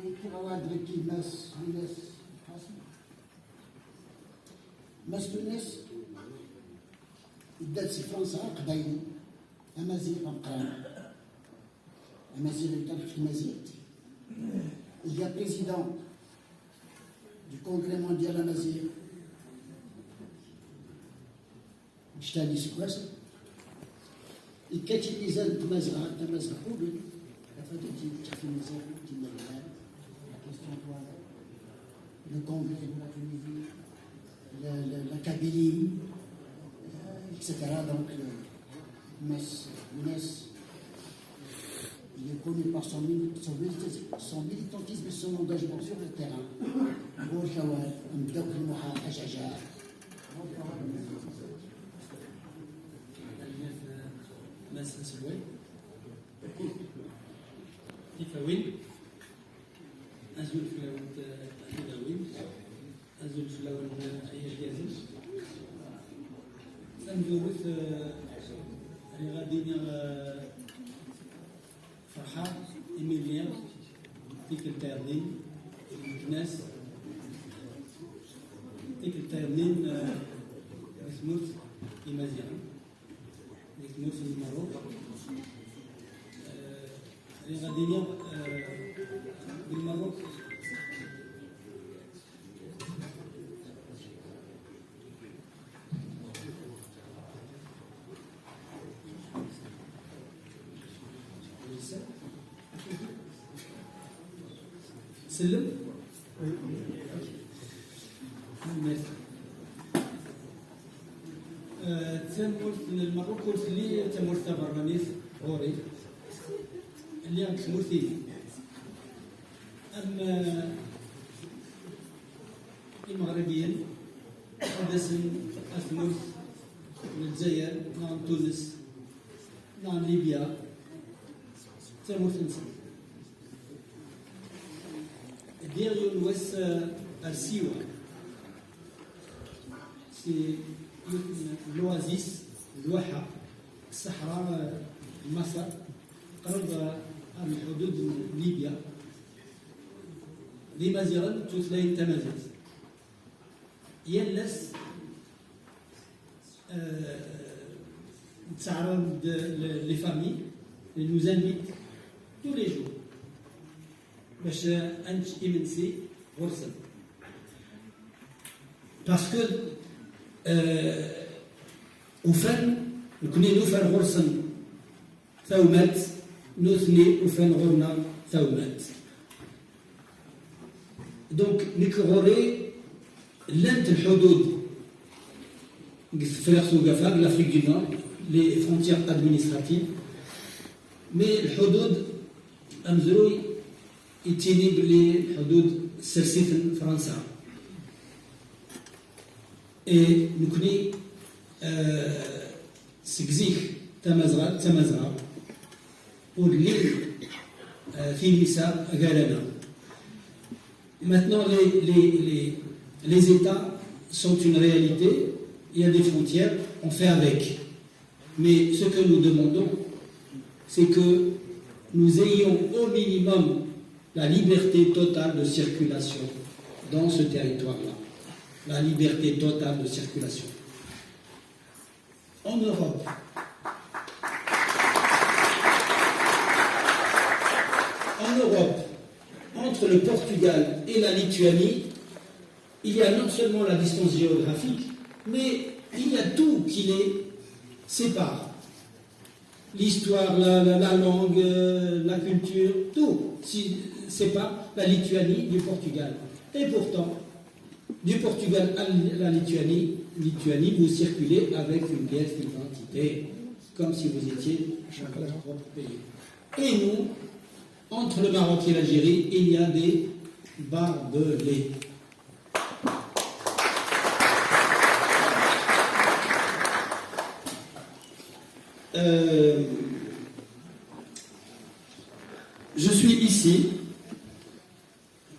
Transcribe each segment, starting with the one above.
كي رواد كي الناس الناس دات في فرنسا قبايلي امازيغ مقران امازيغ اللي كان في المزيغ. Il y a président du congrès mondial amazigh مشتاق سكواس الكاتب ميزان تمازغ حوبل فاتتي في ميزان تما la question le congrès de la Tunisie, la Kabylie, etc. Donc, Mess, il est connu par son militantisme et son engagement sur le terrain. Bourjawal, Mdok Mouha, Ajajar. Mess Sloué, Tifawin, Azul Flaout Hidawin, Azul Flaout Ayagazin. سنجوز اللي غادي فرحان إيميليان ديك التايرنين الناس ديك التايرنين اسموس إيمازيان اسموس المروك اللي غادي بالمروك سلم تمورت المروك قلت لي تمورت برانيس غوري اللي عندك تمورتي اما المغربيين حدثن اثمرت من الجزائر نعم تونس نعم ليبيا تمورت نسل ديريو الوس السيوة سي لوازيس الواحة الصحراء مصر قرب الحدود ليبيا دي مازيغن توثلاين تمازيغ يلس تعرض لي فامي اللي nous invitent tous les jours باش انت امنسي غرسا باسكو وفن نكوني نوفن غرسا ثومات نوثني وفن غرنا ثومات دونك نيكغوري لانت الحدود فريق سوغافا لافريك دو نور لي فرونتيير ادمينستراتيف مي الحدود امزروي يتيني بلي حدود سرسيت فرنسا اي نكوني سكزيك تمازغا واللي في نساء غالنا. Maintenant, les États sont une réalité, il y a des frontières, on fait avec. Mais ce que nous demandons, c'est que nous ayons au minimum la liberté totale de circulation dans ce territoire-là. La liberté totale de circulation. En Europe, entre le Portugal et la Lituanie, il y a non seulement la distance géographique, mais il y a tout qui les sépare. L'histoire, la langue, la culture, tout sépare la Lituanie du Portugal. Et pourtant, du Portugal à la Lituanie, vous circulez avec une pièce d'identité, comme si vous étiez dans votre propre pays. Et nous, entre le Maroc et l'Algérie, il y a des barbelés. Je suis ici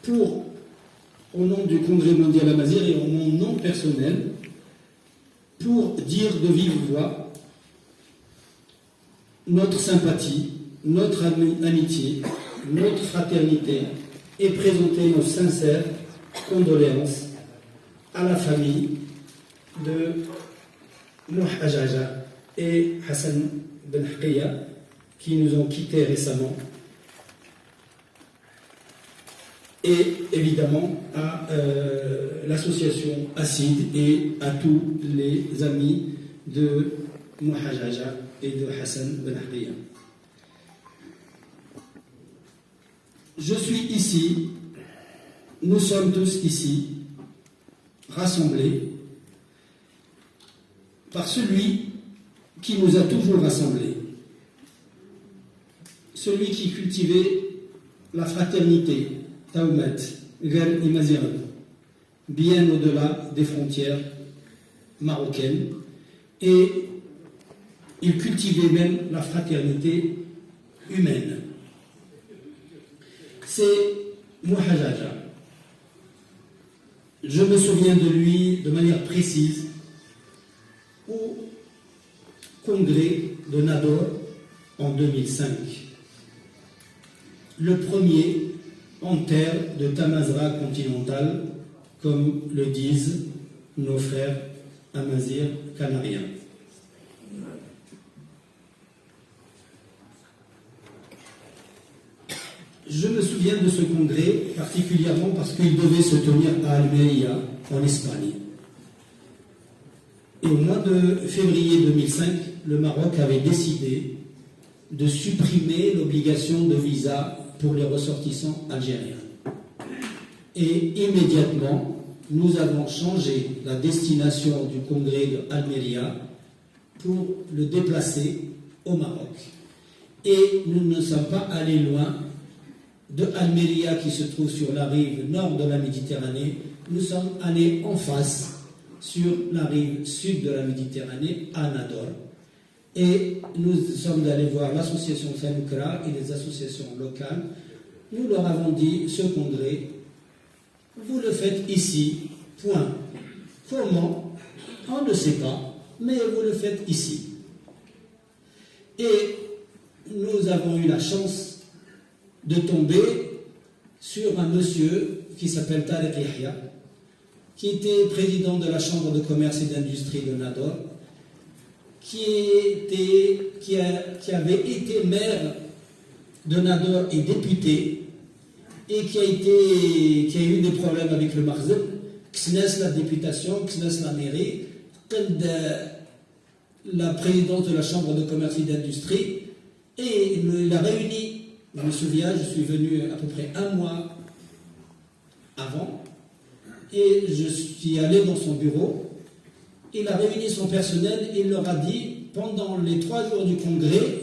pour, au nom du Congrès mondial amazigh et en mon nom personnel, pour dire de vive voix notre sympathie, notre amitié, notre fraternité et présenter nos sincères condoléances à la famille de Mouhajaja et Hassan Ben Haqiya qui nous ont quittés récemment, et évidemment à l'association Acide et à tous les amis de Mouhajaja et de Hassan Ben Haqiya. Je suis ici, nous sommes tous ici, rassemblés par celui qui nous a toujours rassemblés, celui qui cultivait la fraternité, Taoumet, Gal Imaziran, bien au-delà des frontières marocaines, et il cultivait même la fraternité humaine. C'est Mouhajaja. Je me souviens de lui de manière précise au congrès de Nador en 2005, le premier en terre de Tamazra continentale, comme le disent nos frères amazirs canariens. Je me souviens de ce congrès particulièrement parce qu'il devait se tenir à Almería, en Espagne. Et au mois de février 2005, le Maroc avait décidé de supprimer l'obligation de visa pour les ressortissants algériens. Et immédiatement, nous avons changé la destination du congrès de Almería pour le déplacer au Maroc. Et nous ne sommes pas allés loin de Almería, qui se trouve sur la rive nord de la Méditerranée. Nous sommes allés en face sur la rive sud de la Méditerranée, à Nador. Et nous sommes allés voir l'association Fanoukra et les associations locales. Nous leur avons dit, ce congrès, vous le faites ici, point. Comment? On ne sait pas, mais vous le faites ici. Et nous avons eu la chance de tomber sur un monsieur qui s'appelle Tariq Yahya, qui était président de la Chambre de commerce et d'industrie de Nador, qui avait été maire de Nador et député, et qui a eu des problèmes avec le Marzeb, Xnes la députation, Xnes la mairie, la présidence de la Chambre de commerce et d'industrie, et il a réuni. Je me souviens, je suis venu à peu près un mois avant et je suis allé dans son bureau. Il a réuni son personnel et il leur a dit, pendant les 3 jours du congrès,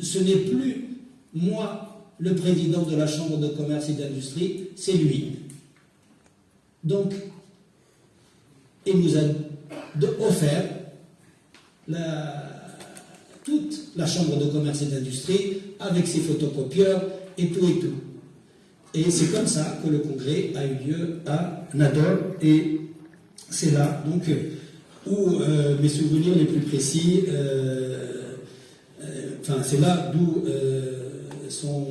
ce n'est plus moi le président de la Chambre de commerce et d'industrie, c'est lui. Donc, il nous a offert toute la Chambre de commerce et d'industrie avec ses photocopieurs et tout et tout. Et c'est comme ça que le congrès a eu lieu à Nador, et c'est là donc où mes souvenirs les plus précis, c'est là d'où sont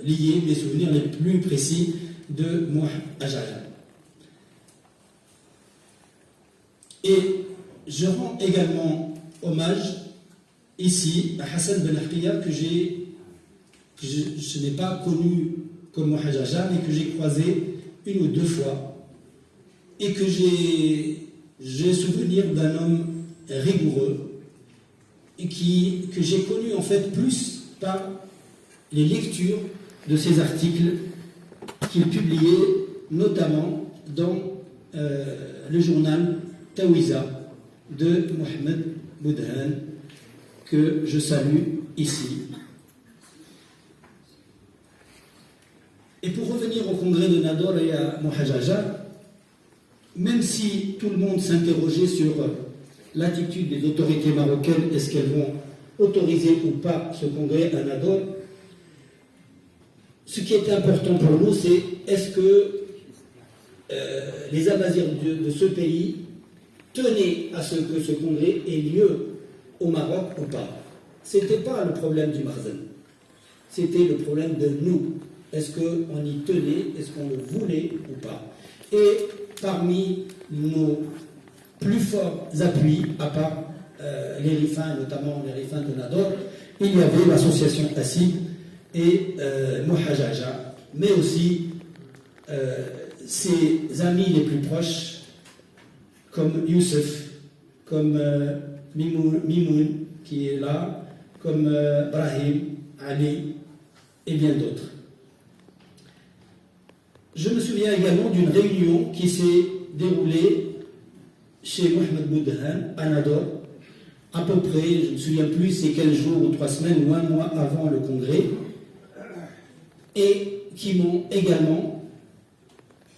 liés mes souvenirs les plus précis de Mouhajaja. Et je rends également hommage ici à Hassan Ben Haqiya, que je n'ai pas connu comme Mouhajaja, mais que j'ai croisé 1 ou 2 fois, et que j'ai souvenir d'un homme rigoureux, et que j'ai connu en fait plus par les lectures de ses articles qu'il publiait notamment dans le journal Tawiza de Mohamed Boudhan, que je salue ici. Et pour revenir au congrès de Nador et à Mouhajaja, même si tout le monde s'interrogeait sur l'attitude des autorités marocaines, est-ce qu'elles vont autoriser ou pas ce congrès à Nador, ce qui était important pour nous, c'est est-ce que les Amazirs de ce pays tenaient à ce que ce congrès ait lieu au Maroc ou pas. Ce n'était pas le problème du Marzen, c'était le problème de nous. est-ce qu'on y tenait, est-ce qu'on le voulait ou pas. Et parmi nos plus forts appuis, à part les RIFIN, notamment les RIFIN de Nador, il y avait l'association ASSID et Mouhajaja, mais aussi ses amis les plus proches, comme Youssef, comme Mimoun, qui est là, comme Brahim, Ali, et bien d'autres. Je me souviens également d'une réunion qui s'est déroulée chez Mohamed Boudhan, à Nador, à peu près, je ne me souviens plus, c'est quel jour ou 3 semaines ou un mois avant le congrès, et qui m'ont également,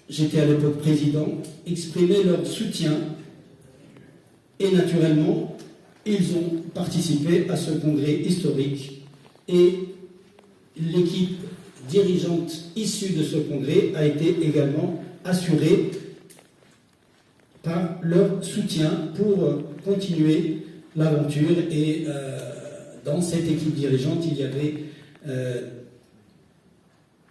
j'étais à l'époque président, exprimé leur soutien, et naturellement, ils ont participé à ce congrès historique, et l'équipe dirigeante issue de ce congrès a été également assurée par leur soutien pour continuer l'aventure. Et dans cette équipe dirigeante, il y avait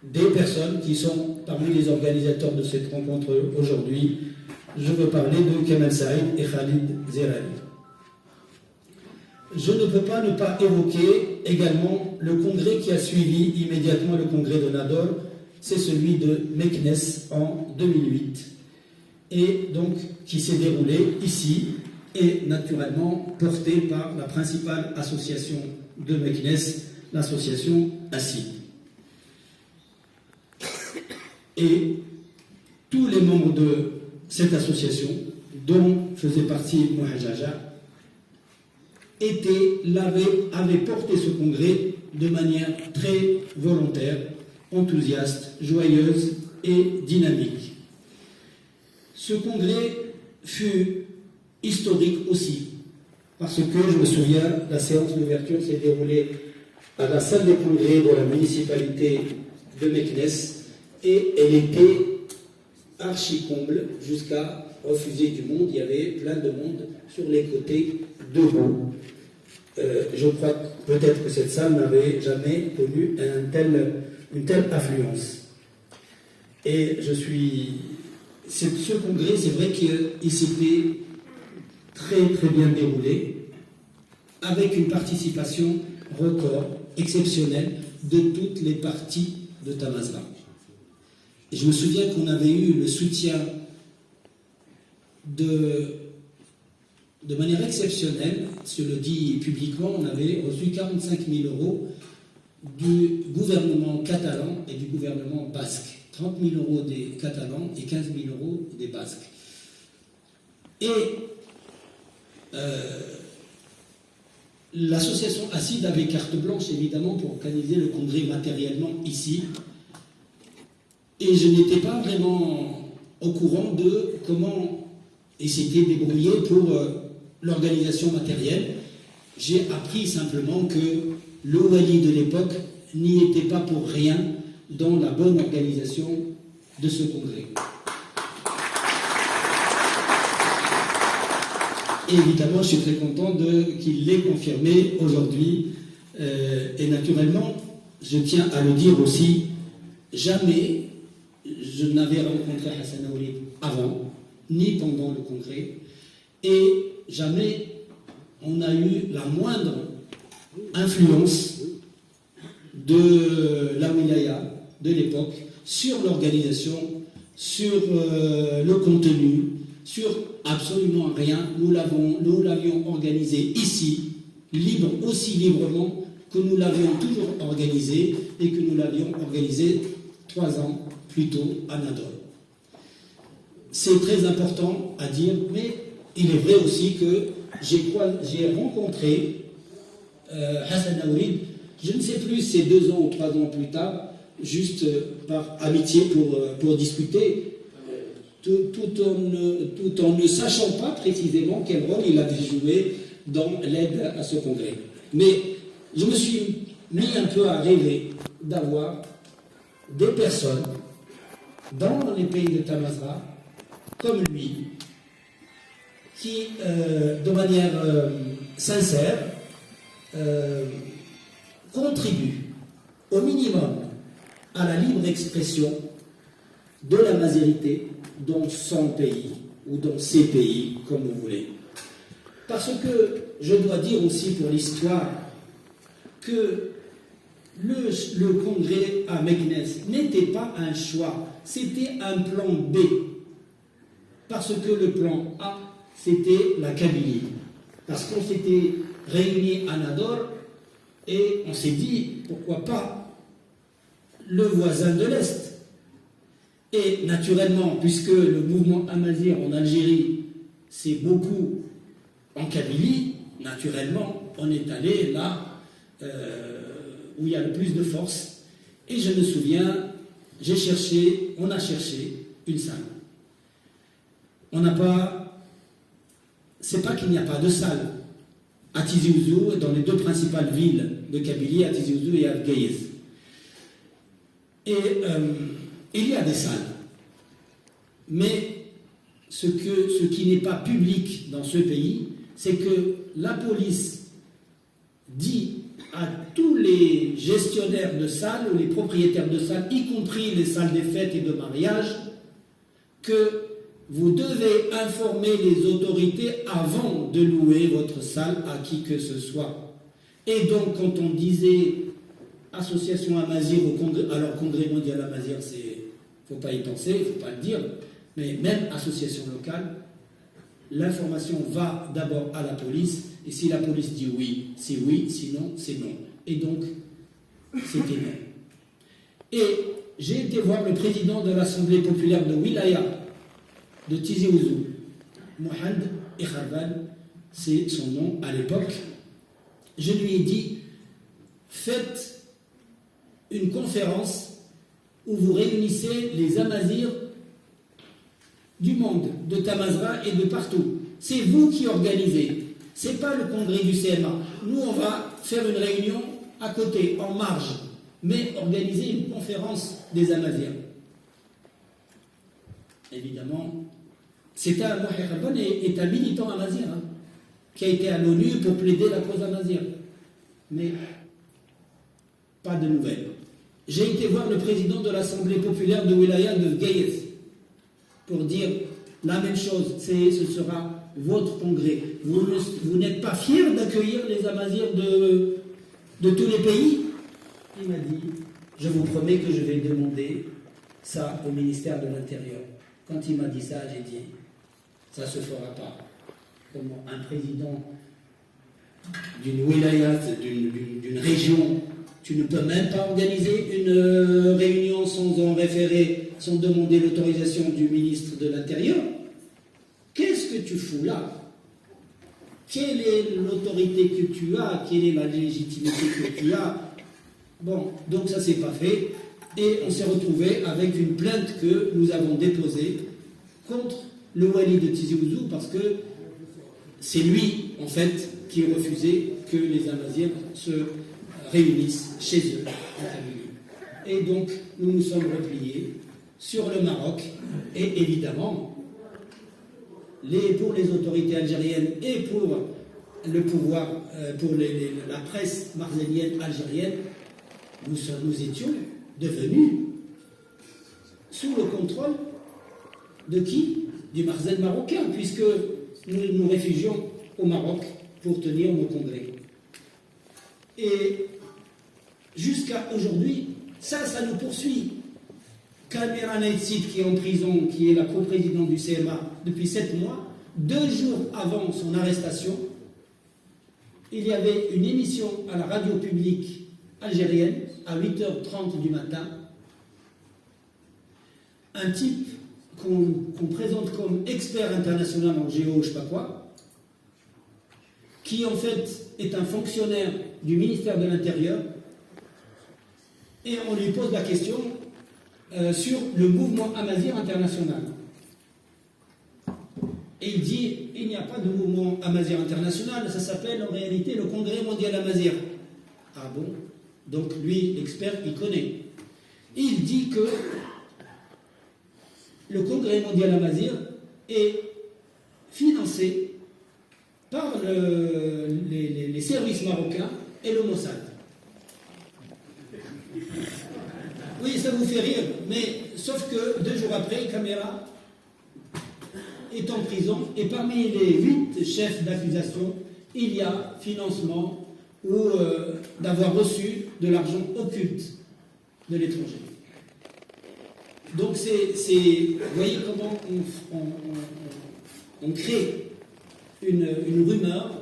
des personnes qui sont parmi les organisateurs de cette rencontre aujourd'hui. Je veux parler de Kemal Saïd et Khalid Zerani. Je ne peux pas ne pas évoquer également le congrès qui a suivi immédiatement le congrès de Nador, c'est celui de Meknes en 2008, et donc qui s'est déroulé ici, et naturellement porté par la principale association de Meknes, l'association ASSID. Et tous les membres de cette association, dont faisait partie Mouhajaja, avait porté ce congrès de manière très volontaire, enthousiaste, joyeuse et dynamique. Ce congrès fut historique aussi, parce que je me souviens, la séance d'ouverture s'est déroulée à la salle des congrès de la municipalité de Meknes, et elle était archi-comble jusqu'à refuser du monde. Il y avait plein de monde sur les côtés debout. Je crois peut-être que cette salle n'avait jamais connu une telle affluence. Et ce congrès, c'est vrai qu'il s'était très très bien déroulé, avec une participation record, exceptionnelle, de toutes les parties de Tamazgha. Et je me souviens qu'on avait eu le soutien de manière exceptionnelle, je le dis publiquement, on avait reçu 45 000 euros du gouvernement catalan et du gouvernement basque. 30 000 euros des Catalans et 15 000 euros des Basques. Et l'association ASSID avait carte blanche, évidemment, pour organiser le congrès matériellement ici. Et je n'étais pas vraiment au courant de comment il s'était débrouillé pour l'organisation matérielle. J'ai appris simplement que le Wali de l'époque n'y était pas pour rien dans la bonne organisation de ce congrès. Et évidemment, je suis très content qu'il l'ait confirmé aujourd'hui. Et naturellement, je tiens à le dire aussi, jamais je n'avais rencontré Hassan Aourid avant, ni pendant le congrès, et jamais on a eu la moindre influence de la wilaya de l'époque sur l'organisation, sur le contenu, sur absolument rien. Nous l'avions organisé ici, aussi librement que nous l'avions toujours organisé, et que nous l'avions organisé 3 ans plus tôt à Nador. C'est très important à dire, mais il est vrai aussi que j'ai rencontré Hassan Aourid, je ne sais plus, c'est 2 ans ou 3 ans plus tard, juste par amitié pour discuter, tout en ne sachant pas précisément quel rôle il avait joué dans l'aide à ce congrès. Mais je me suis mis un peu à rêver d'avoir des personnes dans les pays de Tamazgha, comme lui, qui, de manière sincère, contribuent au minimum à la libre expression de la mazérité dans son pays ou dans ses pays, comme vous voulez. Parce que je dois dire aussi pour l'histoire que le congrès à Meknès n'était pas un choix, c'était un plan B. Parce que le plan A, c'était la Kabylie. Parce qu'on s'était réunis à Nador et on s'est dit, pourquoi pas le voisin de l'Est. Et naturellement, puisque le mouvement Amazigh en Algérie, c'est beaucoup en Kabylie, naturellement, on est allé là où il y a le plus de force. Et je me souviens, on a cherché une salle. On n'a pas... C'est pas qu'il n'y a pas de salle. À Tizi Ouzou, dans les deux principales villes de Kabylie, à Tizi Ouzou et à Gaïez. Et il y a des salles. Mais ce qui n'est pas public dans ce pays, c'est que la police dit à tous les gestionnaires de salles ou les propriétaires de salles, y compris les salles des fêtes et de mariage, que vous devez informer les autorités avant de louer votre salle à qui que ce soit. Et donc, quand on disait association Amazigh au congrès, alors congrès mondial Amazigh, faut pas y penser, il ne faut pas le dire, mais même association locale, l'information va d'abord à la police, et si la police dit oui, c'est oui, sinon c'est non. Et donc, c'était non. Et j'ai été voir le président de l'Assemblée populaire de Wilaya, de Tizi Ouzou, Mohamed Ikharban, c'est son nom à l'époque. Je lui ai dit, faites une conférence où vous réunissez les Amazirs du monde, de Tamazra et de partout. C'est vous qui organisez. C'est pas le congrès du CMA. Nous, on va faire une réunion à côté, en marge, mais organiser une conférence des Amazirs. Évidemment, c'était un Mohamed Khalban est un militant amazigh qui a été à l'ONU pour plaider la cause amazigh. Mais pas de nouvelles. J'ai été voir le président de l'Assemblée populaire de Wilaya de Gaïez pour dire la même chose, ce sera votre congrès. Vous n'êtes pas fiers d'accueillir les Amazirs de tous les pays? Il m'a dit, je vous promets que je vais demander ça au ministère de l'Intérieur. Quand il m'a dit ça, j'ai dit, ça ne se fera pas. Comment un président d'une wilaya, d'une région, tu ne peux même pas organiser une réunion sans en référer, sans demander l'autorisation du ministre de l'Intérieur. Qu'est-ce que tu fous là? Quelle est l'autorité que tu as? Quelle est la légitimité que tu as? Bon, donc ça s'est pas fait. Et on s'est retrouvé avec une plainte que nous avons déposée contre le wali de Tizi Ouzou parce que c'est lui, en fait, qui refusait que les Amazirs se réunissent chez eux en famille. Et donc, nous nous sommes repliés sur le Maroc et évidemment, pour les autorités algériennes et pour le pouvoir, pour la presse marzénienne algérienne, nous étions devenus sous le contrôle de qui? Du Marzen marocain, puisque nous nous réfugions au Maroc pour tenir nos congrès. Et jusqu'à aujourd'hui, ça nous poursuit. Kamira Naïtsid, qui est en prison, qui est la coprésidente du CMA depuis 7 mois, 2 jours avant son arrestation, il y avait une émission à la radio publique algérienne à 8h30 du matin. Un type qu'on présente comme expert international en géo, je sais pas quoi, qui en fait est un fonctionnaire du ministère de l'Intérieur, et on lui pose la question sur le mouvement Amazigh international. Et il dit, il n'y a pas de mouvement Amazigh international, ça s'appelle en réalité le Congrès mondial Amazigh. Ah bon? Donc lui, l'expert, il connaît. Il dit que le Congrès mondial Amazigh est financé par les services marocains et le Mossad. Oui, ça vous fait rire, mais sauf que 2 jours après, Camara est en prison et parmi les 8 chefs d'accusation, il y a financement ou d'avoir reçu de l'argent occulte de l'étranger. Donc vous voyez comment on crée une rumeur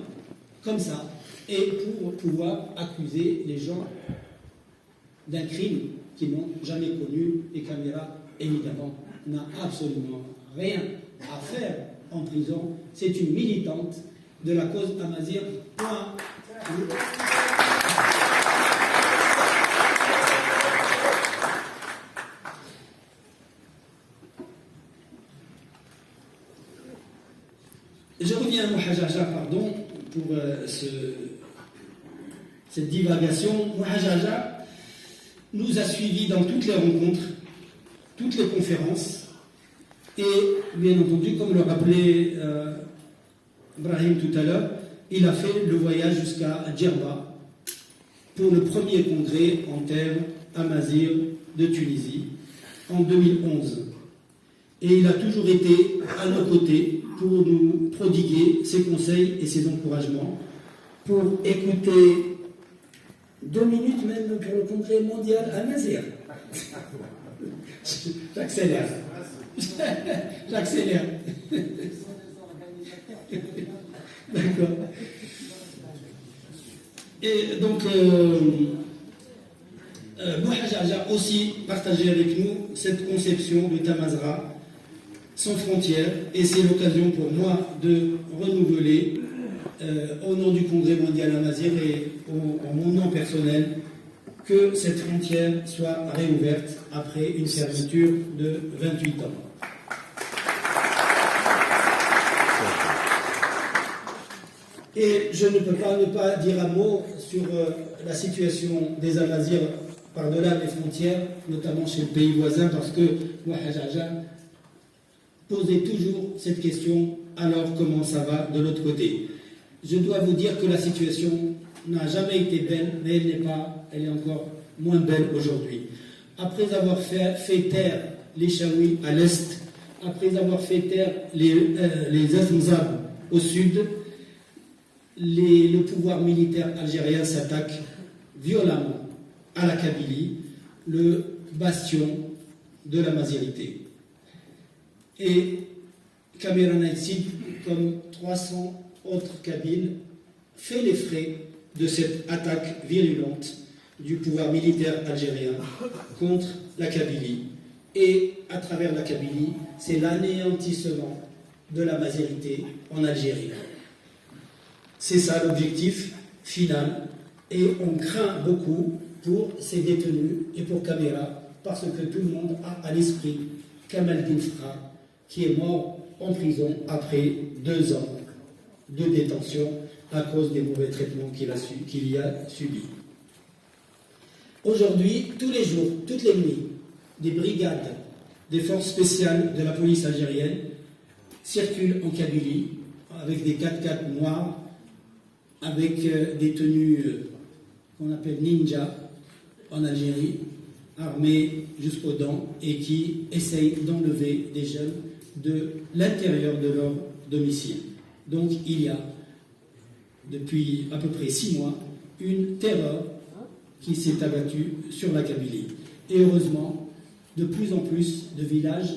comme ça, et pour pouvoir accuser les gens d'un crime qu'ils n'ont jamais connu, et Camara, évidemment, n'a absolument rien à faire en prison. C'est une militante de la cause amazigh. Point. Je reviens à Mouhajaja, pardon, pour cette divagation. Mouhajaja nous a suivis dans toutes les rencontres, toutes les conférences, et bien entendu, comme le rappelait Brahim tout à l'heure, il a fait le voyage jusqu'à Djerba pour le premier congrès en terre amazigh de Tunisie en 2011. Et il a toujours été à nos côtés pour nous prodiguer ses conseils et ses encouragements, pour écouter 2 minutes même pour le congrès mondial amazigh. J'accélère. J'accélère. D'accord. Et donc, Mouhajaja a aussi partagé avec nous cette conception de Tamazra sans frontières, et c'est l'occasion pour moi de renouveler, au nom du Congrès mondial amazigh et en mon nom personnel, que cette frontière soit réouverte après une fermeture de 28 ans. Et je ne peux pas ne pas dire un mot sur la situation des Amazirs par-delà les frontières, notamment chez le pays voisin, parce que Mouhajaja posait toujours cette question, alors comment ça va de l'autre côté? Je dois vous dire que la situation n'a jamais été belle, mais elle est encore moins belle aujourd'hui. Après avoir fait taire les Chaouis à l'est, après avoir fait taire les Azmzab au sud, le pouvoir militaire algérien s'attaque violemment à la Kabylie, le bastion de la mazirité. Et Camara Naïtsid, comme 300 autres Kabyles, fait les frais de cette attaque virulente du pouvoir militaire algérien contre la Kabylie. Et à travers la Kabylie, c'est l'anéantissement de la mazirité en Algérie. C'est ça l'objectif final, et on craint beaucoup pour ces détenus et pour Camara, parce que tout le monde a à l'esprit Kamal Dinfra, qui est mort en prison après 2 ans de détention à cause des mauvais traitements qu'il y a subis. Aujourd'hui, tous les jours, toutes les nuits, des brigades des forces spéciales de la police algérienne circulent en Kabylie avec des 4x4 noirs, avec des tenues qu'on appelle ninja en Algérie, armés jusqu'aux dents, et qui essayent d'enlever des jeunes de l'intérieur de leur domicile. Donc il y a, depuis à peu près 6 mois, une terreur qui s'est abattue sur la Kabylie. Et heureusement, de plus en plus de villages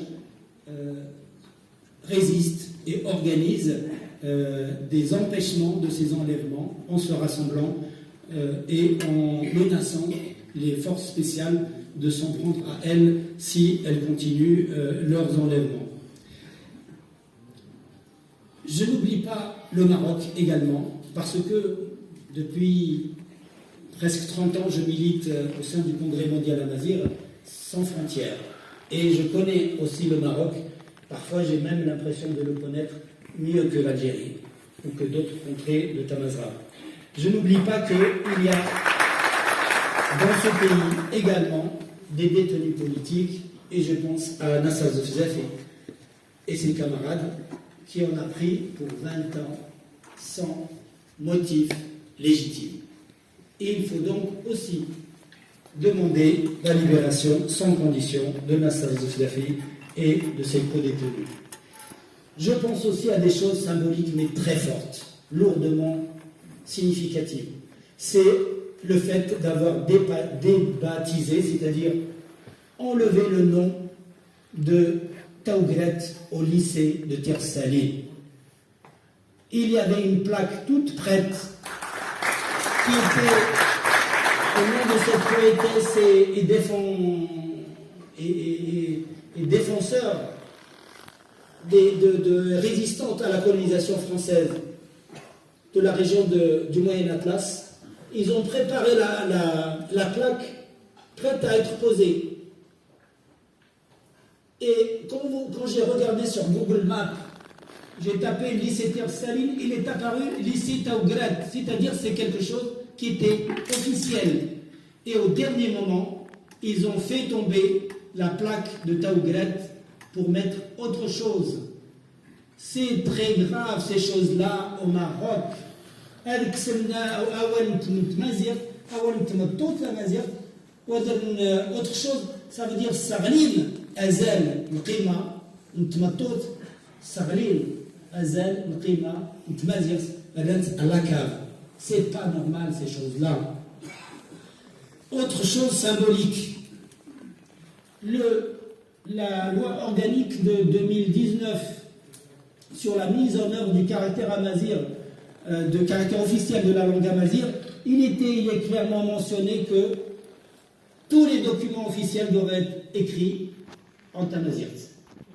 résistent et organisent des empêchements de ces enlèvements en se rassemblant et en menaçant les forces spéciales de s'en prendre à elles si elles continuent leurs enlèvements. Je n'oublie pas le Maroc également, parce que depuis presque 30 ans, je milite au sein du Congrès mondial amazigh sans frontières. Et je connais aussi le Maroc. Parfois, j'ai même l'impression de le connaître mieux que l'Algérie ou que d'autres contrées de Tamazra. Je n'oublie pas qu'il y a dans ce pays également des détenus politiques, et je pense à Nassar Zefzefi et ses camarades qui en a pris pour 20 ans sans motif légitime. Et il faut donc aussi demandé la libération sans condition de Nasser Zouslafi et de ses co-détenus. Je pense aussi à des choses symboliques mais très fortes, lourdement significatives. C'est le fait d'avoir débaptisé, c'est-à-dire enlevé le nom de Taougret au lycée de Tirsali. Il y avait une plaque toute prête qui était au nom de cette poétesse et défenseur de résistante à la colonisation française de la région du Moyen Atlas. Ils ont préparé la plaque prête à être posée. Et quand j'ai regardé sur Google Maps, j'ai tapé lycée Tirsali, il est apparu lycée Taougret, c'est-à-dire c'est quelque chose qui était officiel. Et au dernier moment, ils ont fait tomber la plaque de Taougret pour mettre autre chose. C'est très grave ces choses-là au Maroc. Autre chose, ça veut dire Saglin, Azal, Mqima, Ntmatout, Saglin, Azal, Mqima, Ntmazir, à la cave. C'est pas normal ces choses-là. Autre chose symbolique, la loi organique de 2019 sur la mise en œuvre du caractère amazir, de caractère officiel de la langue amazir, il est clairement mentionné que tous les documents officiels doivent être écrits en tamazirt,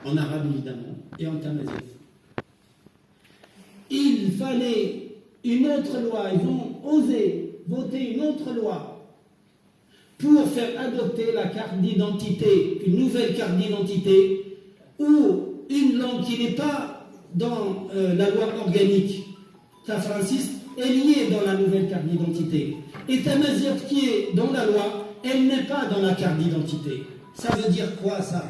en arabe évidemment, et en tamazirt. Il fallait une autre loi, ils ont osé voter une autre loi pour faire adopter la carte d'identité, une nouvelle carte d'identité, ou une langue qui n'est pas dans la loi organique tafranciste est liée dans la nouvelle carte d'identité. Et tamazirt qui est dans la loi, elle n'est pas dans la carte d'identité. Ça veut dire quoi ça?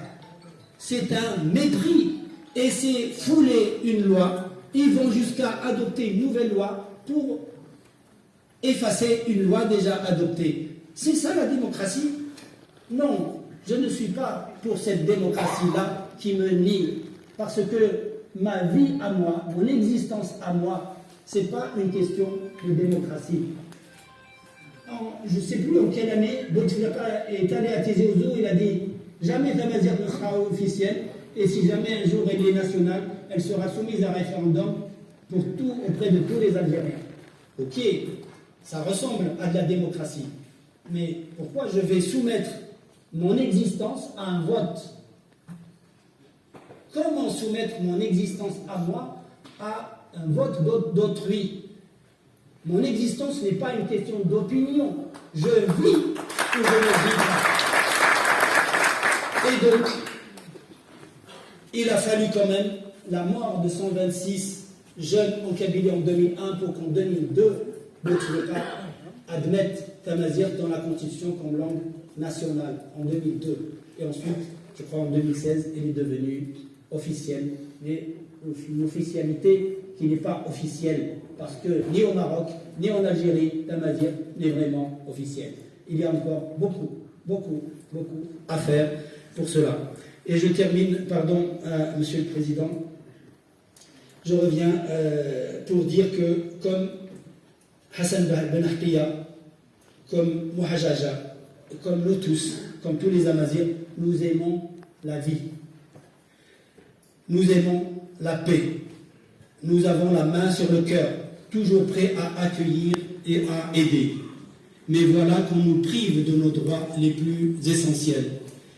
C'est un mépris. Et c'est fouler une loi. Ils vont jusqu'à adopter une nouvelle loi pour effacer une loi déjà adoptée. C'est ça la démocratie? Non, je ne suis pas pour cette démocratie-là qui me nie. Parce que ma vie à moi, mon existence à moi, ce n'est pas une question de démocratie. Je ne sais plus en quelle année, Bouteflika est allé à Tizi Ouzou, il a dit jamais Tamazirt ne sera officielle, et si jamais un jour elle est nationale, elle sera soumise à référendum auprès de tous les Algériens. Ok, ça ressemble à de la démocratie. Mais pourquoi je vais soumettre mon existence à un vote? Comment soumettre mon existence à moi à un vote d'autrui? Mon existence n'est pas une question d'opinion. Je vis ou je ne vis pas. Et donc, il a fallu quand même la mort de 126 jeunes en Kabylie en 2001 pour qu'en 2002, Bouteflika admette Tamazirt dans la Constitution comme langue nationale, en 2002. Et ensuite, je crois en 2016, elle est devenue officielle, mais une officialité qui n'est pas officielle, parce que ni au Maroc, ni en Algérie, Tamazirt n'est vraiment officielle. Il y a encore beaucoup à faire pour cela. Et je termine, pardon, Monsieur le Président, je reviens pour dire que comme Hassan Ben Ahtiya, comme Mouhajaja, comme nous tous, comme tous les Amazirs, nous aimons la vie. Nous aimons la paix. Nous avons la main sur le cœur, toujours prêts à accueillir et à aider. Mais voilà qu'on nous prive de nos droits les plus essentiels.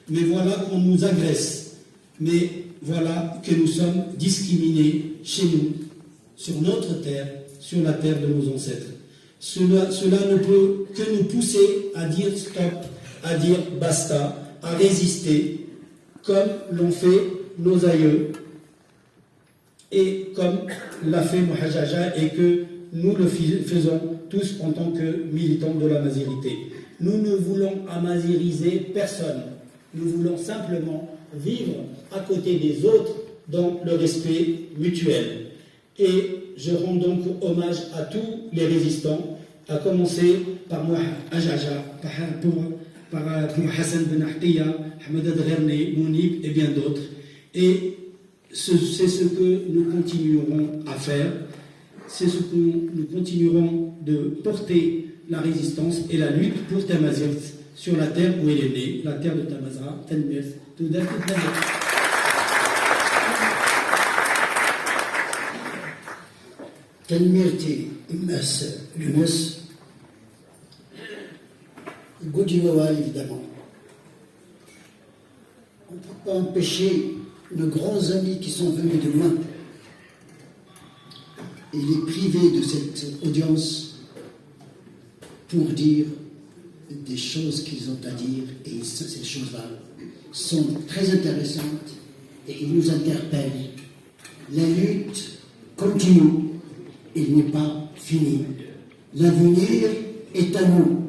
Mais voilà qu'on nous agresse. Mais voilà que nous sommes discriminés chez nous, sur notre terre, sur la terre de nos ancêtres. Cela ne peut que nous pousser à dire stop, à dire basta, à résister, comme l'ont fait nos aïeux, et comme l'a fait Mouhajaja, et que nous le faisons tous en tant que militants de la mazirité. Nous ne voulons amaziriser personne. Nous voulons simplement vivre à côté des autres dans le respect mutuel. Et je rends donc hommage à tous les résistants, à commencer par Mouhajaja, pour Hassan Ben Ahtiya, Hamada Dgherni, Mounib et bien d'autres. Et c'est ce que nous continuerons à faire, c'est ce que nous continuerons de porter la résistance et la lutte pour Tamazight sur la terre où il est né, la terre de Tamazra, Tenbez, Toudak et Tamazight. Tenmirti Immas Lunas, Goudiwawa évidemment. On ne peut pas empêcher nos grands amis qui sont venus de loin et les priver de cette audience pour dire des choses qu'ils ont à dire, et ces choses-là sont très intéressantes et ils nous interpellent. La lutte continue, il n'est pas fini. L'avenir est à nous.